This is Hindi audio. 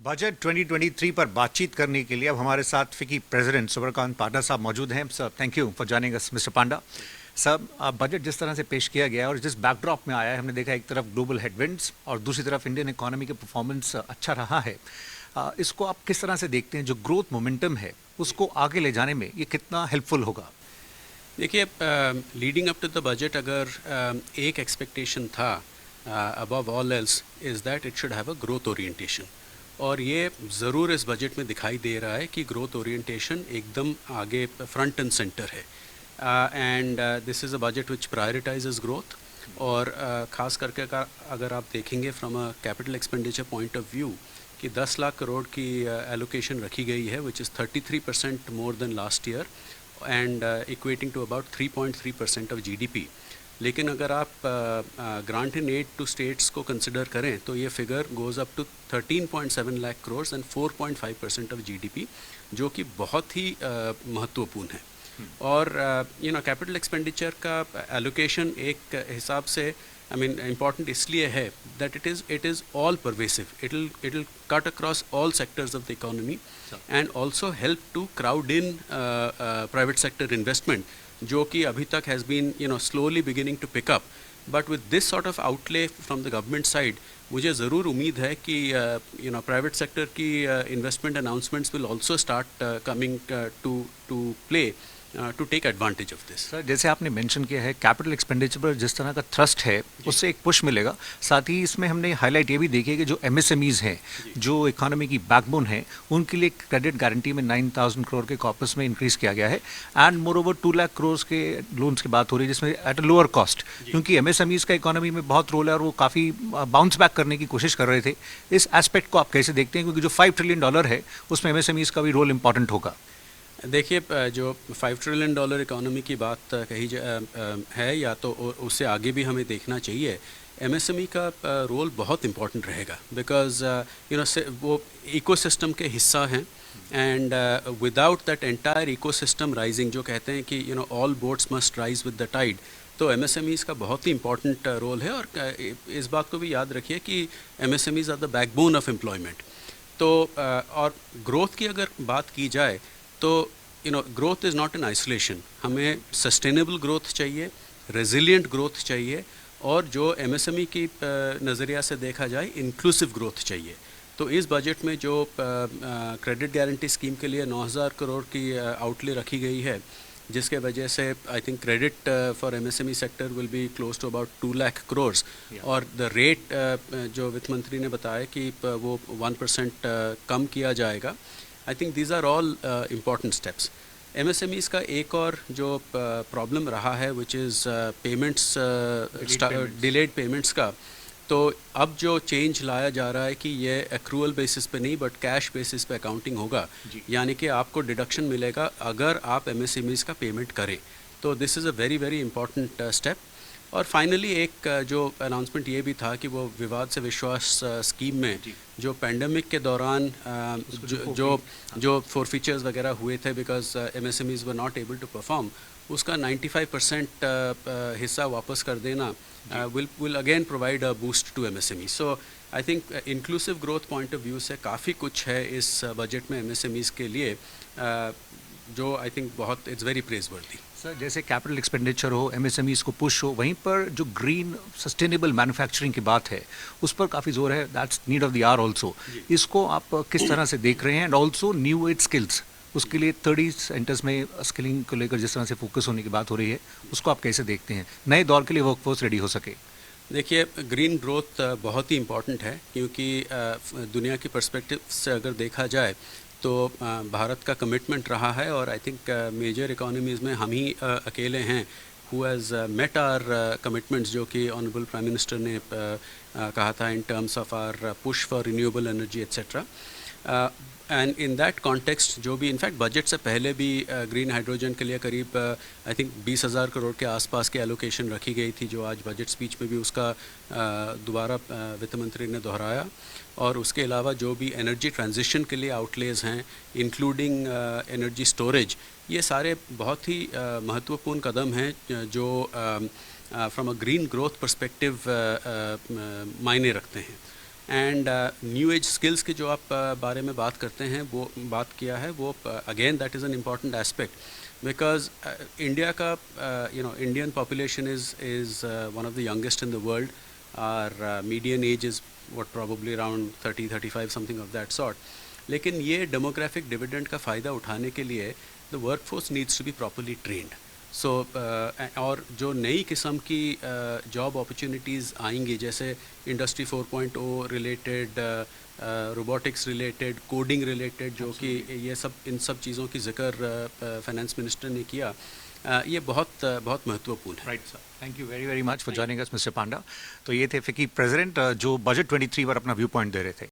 बजट 2023 पर बातचीत करने के लिए अब हमारे साथ फिकी प्रेसिडेंट सूर्यकांत पांडा साहब मौजूद हैं। Sir, thank you for joining us mister Panda. Sir, budget जिस तरह से पेश किया गया है और जिस बैकड्रॉप में आया है, हमने देखा एक तरफ ग्लोबल हेडविंड्स और दूसरी तरफ इंडियन इकोनॉमी के परफॉर्मेंस अच्छा रहा है। इसको आप किस तरह से देखते हैं? जो ग्रोथ मोमेंटम है उसको आगे ले जाने में ये कितना हेल्पफुल होगा? देखिए, leading up to the budget अगर एक एक्सपेक्टेशन था above all else is that it should have a growth orientation, और ये ज़रूर इस बजट में दिखाई दे रहा है कि ग्रोथ ओरिएंटेशन एकदम आगे फ्रंट एंड सेंटर है। And this is a budget which prioritises growth, और ख़ास करके अगर आप देखेंगे from a capital expenditure point of view कि 10 लाख करोड़ की एलोकेशन रखी गई है, which is 33% more than last year and equating to about 3.3% of GDP. लेकिन अगर आप grant in aid to states को कंसिडर करें तो ये figure goes up to 13.7 lakh crore and 4.5% of GDP, जो कि बहुत ही महत्वपूर्ण है। और कैपिटल एक्सपेंडिचर का एलोकेशन एक हिसाब से इम्पॉर्टेंट इसलिए है that it is all pervasive, it will cut across all sectors of the economy and also help to crowd in private sector investment, जो कि अभी तक has been slowly beginning to pick up. But with this sort of outlay from the government side, मुझे ज़रूर उम्मीद है कि प्राइवेट सेक्टर की investment announcements will also start coming to play to take advantage of this. Sir, जैसे आपने मेंशन किया है कैपिटल एक्सपेंडिचर पर जिस तरह का थ्रस्ट है उससे एक पुश मिलेगा। साथ ही इसमें हमने हाईलाइट ये भी देखी है कि जो एमएसएमईज हैं, जो इकोनॉमी की बैकबोन है, उनके लिए क्रेडिट गारंटी में 9,000 करोड़ के कॉर्पस में इंक्रीज किया गया है। And more over 2 lakh crore के लोन्स की बात हो रही है, जिसमें एट अ लोअर कॉस्ट, क्योंकि एमएसएमईज का इकोनॉमी में बहुत रोल है और वो काफ़ी बाउंस बैक करने की कोशिश कर रहे थे। इस एस्पेक्ट को आप कैसे देखते हैं, क्योंकि जो $5 ट्रिलियन है उसमें एमएसएमईज का भी रोल इंपॉर्टेंट होगा? देखिए, जो $5 ट्रिलियन इकोनॉमी की बात कही है, या तो उससे आगे भी हमें देखना चाहिए। एमएसएमई का रोल बहुत इम्पॉर्टेंट रहेगा, बिकॉज वो इकोसिस्टम के हिस्सा हैं, and without that entire ecosystem rising, जो कहते हैं कि all boats must rise with the tide, तो एमएसएमईज़ का बहुत ही इंपॉर्टेंट रोल है। और इस बात को भी याद रखिए कि MSMEs are the backbone of employment. तो और ग्रोथ की अगर बात की जाए तो growth is not in isolation, हमें सस्टेनेबल ग्रोथ चाहिए, रेजिलिएंट ग्रोथ चाहिए, और जो एमएसएमई की नज़रिया से देखा जाए इंक्लूसिव ग्रोथ चाहिए। तो इस बजट में जो क्रेडिट गारंटी स्कीम के लिए 9,000 करोड़ की आउटले रखी गई है, जिसके वजह से I think credit for MSME sector will be close to about 2 lakh crore, और द रेट जो वित्त मंत्री ने बताया कि वो 1% कम किया जाएगा। I think these are all important steps. MSMEs का एक और जो प्रॉब्लम रहा है which is payments, delayed payments का, तो अब जो चेंज लाया जा रहा है कि ये एक्रूअल बेसिस पे नहीं बट कैश बेसिस पे अकाउंटिंग होगा, यानी कि आपको डिडक्शन मिलेगा अगर आप एमएसएमईज़ का पेमेंट करें। तो this is a very very important step. और फाइनली एक जो अनाउंसमेंट ये भी था कि वो विवाद से विश्वास स्कीम में जो पेंडेमिक के दौरान जो फॉरफीचर्स वगैरह हुए थे because MSMEs were not able to perform, उसका 95% हिस्सा वापस कर देना will again provide a boost to MSME. So I think inclusive growth point of view से काफ़ी कुछ है इस बजट में MSMEs के लिए, जो आई थिंक बहुत इट्स वेरी प्रेजवर्दी। सर, जैसे कैपिटल एक्सपेंडिचर हो, एमएसएमईज को पुश हो, वहीं पर जो ग्रीन सस्टेनेबल मैन्युफैक्चरिंग की बात है उस पर काफ़ी जोर है। That's need of the our also. इसको आप किस तरह से देख रहे हैं? And also new age skills, उसके लिए 30 सेंटर्स में स्किलिंग को लेकर जिस तरह से फोकस होने की बात हो रही है, उसको आप कैसे देखते हैं, नए दौर के लिए वर्कफोर्स रेडी हो सके? देखिए, ग्रीन ग्रोथ बहुत ही इम्पॉर्टेंट है, क्योंकि दुनिया की पर्सपेक्टिव से अगर देखा जाए तो भारत का कमिटमेंट रहा है, और आई थिंक मेजर इकोनॉमीज़ में हम ही अकेले हैं who has met our commitments, जो कि ऑनरेबल प्राइम मिनिस्टर ने कहा था in terms of our push for renewable energy etcetera. And in that context जो भी इनफैक्ट बजट से पहले भी ग्रीन हाइड्रोजन के लिए करीब आई थिंक 20,000 करोड़ के आसपास की एलोकेशन रखी गई थी, जो आज बजट स्पीच में भी उसका दोबारा वित्त मंत्री ने दोहराया। और उसके अलावा जो भी एनर्जी ट्रांजिशन के लिए आउटलेज हैं, इंक्लूडिंग एनर्जी स्टोरेज, ये सारे बहुत ही महत्वपूर्ण कदम हैं जो from a green growth perspective मायने रखते हैं। एंड न्यू एज स्किल्स के जो आप बारे में बात करते हैं, वो बात किया है, वो again that is an important aspect because India का Indian population is one of the youngest in the world. Our median age is what probably around 30-35 something of that sort. लेकिन ये डेमोग्राफिक डिविडेंड का फ़ायदा उठाने के लिए the workforce needs to be properly trained. So और जो नई किस्म की जॉब अपॉर्चुनिटीज़ आएंगी, जैसे industry 4.0 related, robotics related, coding related, जो कि ये सब इन सब चीज़ों की जिक्र फाइनेंस मिनिस्टर ने किया, ये बहुत बहुत महत्वपूर्ण है. Right sir, thank you very very much for joining us mister Panda. तो ये थे फिकी प्रेसिडेंट जो बजट 23 पर अपना व्यू पॉइंट दे रहे थे.